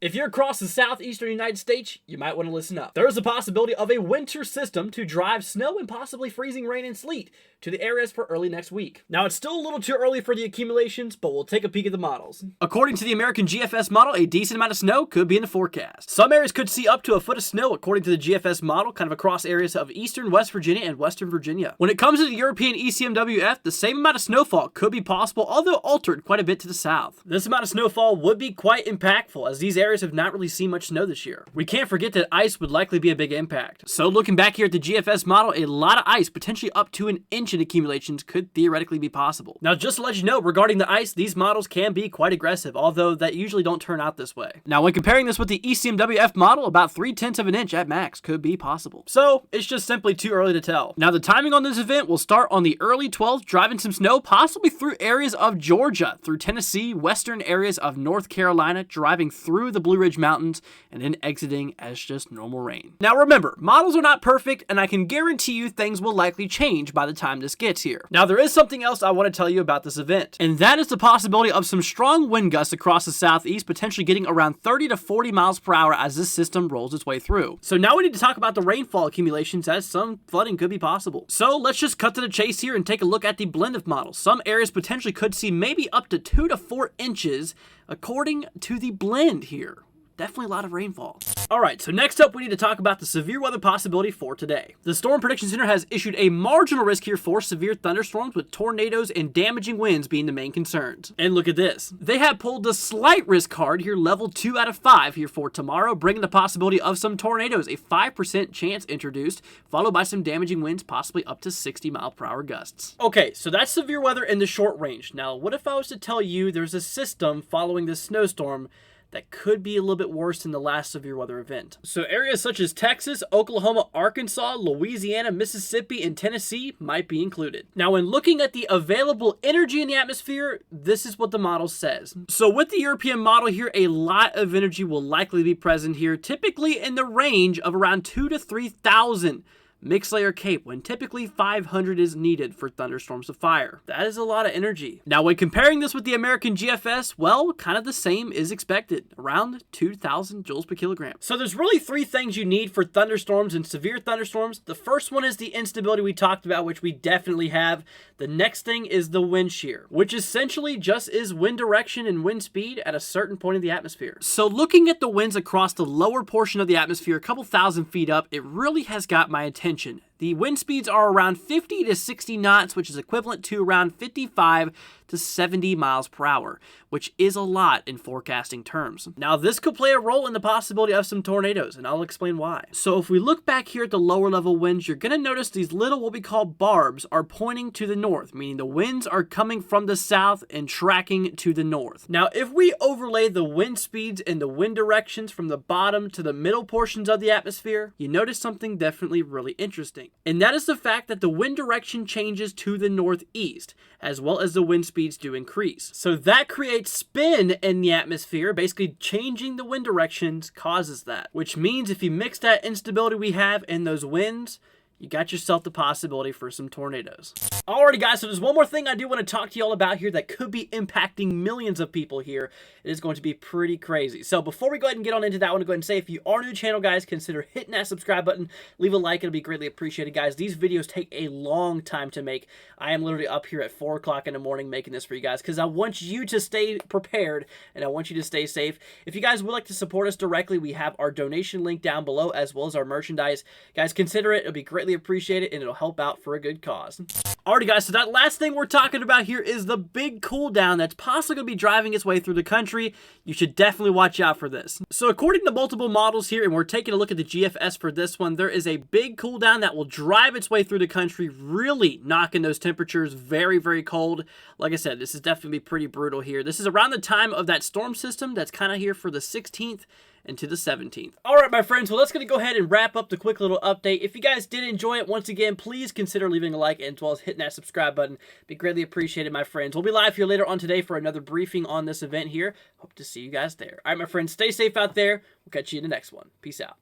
If you're across the southeastern United States, you might want to listen up. There is a possibility of a winter system to drive snow and possibly freezing rain and sleet to the areas for early next week. Now, it's still a little too early for the accumulations, but we'll take a peek at the models. According to the American GFS model, a decent amount of snow could be in the forecast. Some areas could see up to a foot of snow according to the GFS model, kind of across areas of eastern West Virginia and western Virginia. When it comes to the European ECMWF, the same amount of snowfall could be possible, although altered quite a bit to the south. This amount of snowfall would be quite impactful, as these areas have not really seen much snow this year. We can't forget that ice would likely be a big impact. So looking back here at the GFS model, a lot of ice, potentially up to an inch in accumulations, could theoretically be possible. Now, just to let you know, regarding the ice, these models can be quite aggressive, although that usually don't turn out this way. Now, when comparing this with the ECMWF model, about 3/10 of an inch at max could be possible. So it's just simply too early to tell. Now, the timing on this event will start on the early 12th, driving some snow, possibly through areas of Georgia, through Tennessee, western areas of North Carolina, driving through the Blue Ridge Mountains, and then exiting as just normal rain. Now remember, models are not perfect, and I can guarantee you things will likely change by the time this gets here. Now there is something else I want to tell you about this event, and that is the possibility of some strong wind gusts across the southeast, potentially getting around 30 to 40 miles per hour as this system rolls its way through. So now we need to talk about the rainfall accumulations, as some flooding could be possible. So let's just cut to the chase here and take a look at the blend of models. Some areas potentially could see maybe up to 2 to 4 inches according to the blend here. Definitely a lot of rainfall. Alright, so next up we need to talk about the severe weather possibility for today. The Storm Prediction Center has issued a marginal risk here for severe thunderstorms, with tornadoes and damaging winds being the main concerns. And look at this. They have pulled the slight risk card here, level 2 out of 5 here for tomorrow, bringing the possibility of some tornadoes, a 5% chance introduced, followed by some damaging winds, possibly up to 60-mile-per-hour gusts. Okay, so that's severe weather in the short range. Now, what if I was to tell you there's a system following this snowstorm that could be a little bit worse than the last severe weather event? So areas such as Texas, Oklahoma, Arkansas, Louisiana, Mississippi, and Tennessee might be included. Now, when looking at the available energy in the atmosphere, this is what the model says. So with the European model here, a lot of energy will likely be present here, typically in the range of around 2,000 to 3,000 mixed layer CAPE, when typically 500 is needed for thunderstorms of fire. That is a lot of energy. Now, when comparing this with the American GFS, well, kind of the same is expected, around 2,000 joules per kilogram. So there's really 3 things you need for thunderstorms and severe thunderstorms. The first one is the instability we talked about, which we definitely have. The next thing is the wind shear, which essentially just is wind direction and wind speed at a certain point in the atmosphere. So looking at the winds across the lower portion of the atmosphere, a couple thousand feet up, it really has got my attention. The wind speeds are around 50 to 60 knots, which is equivalent to around 55 to 70 miles per hour, which is a lot in forecasting terms. Now, this could play a role in the possibility of some tornadoes, and I'll explain why. So if we look back here at the lower level winds, you're going to notice these little, what we call barbs, are pointing to the north, meaning the winds are coming from the south and tracking to the north. Now, if we overlay the wind speeds and the wind directions from the bottom to the middle portions of the atmosphere, you notice something definitely really interesting. And that is the fact that the wind direction changes to the northeast, as well as the wind speeds do increase. So that creates spin in the atmosphere. Basically, changing the wind directions causes that, which means if you mix that instability we have in those winds, you got yourself the possibility for some tornadoes. Alrighty guys, so there's one more thing I do want to talk to you all about here that could be impacting millions of people here. It is going to be pretty crazy. So before we go ahead and get on into that, I want to go ahead and say, if you are new to the channel, guys, consider hitting that subscribe button, leave a like, it'll be greatly appreciated, guys. These videos take a long time to make. I am literally up here at 4 o'clock in the morning making this for you guys, because I want you to stay prepared, and I want you to stay safe. If you guys would like to support us directly, we have our donation link down below, as well as our merchandise. Guys, consider it. It'll be greatly appreciated, and it'll help out for a good cause. Alrighty guys, so that last thing we're talking about here is the big cool down that's possibly going to be driving its way through the country. You should definitely watch out for this. So according to multiple models here, and we're taking a look at the GFS for this one, there is a big cool down that will drive its way through the country, really knocking those temperatures very, very cold. Like I said, this is definitely pretty brutal here. This is around the time of that storm system that's kind of here for the 16th and to the 17th. Alright my friends, well that's going to go ahead and wrap up the quick little update. If you guys did enjoy it, once again, please consider leaving a like as well as hitting that subscribe button. Be greatly appreciated, my friends. We'll be live here later on today for another briefing on this event here. Hope to see you guys there. Alright my friends, stay safe out there. We'll catch you in the next one. Peace out.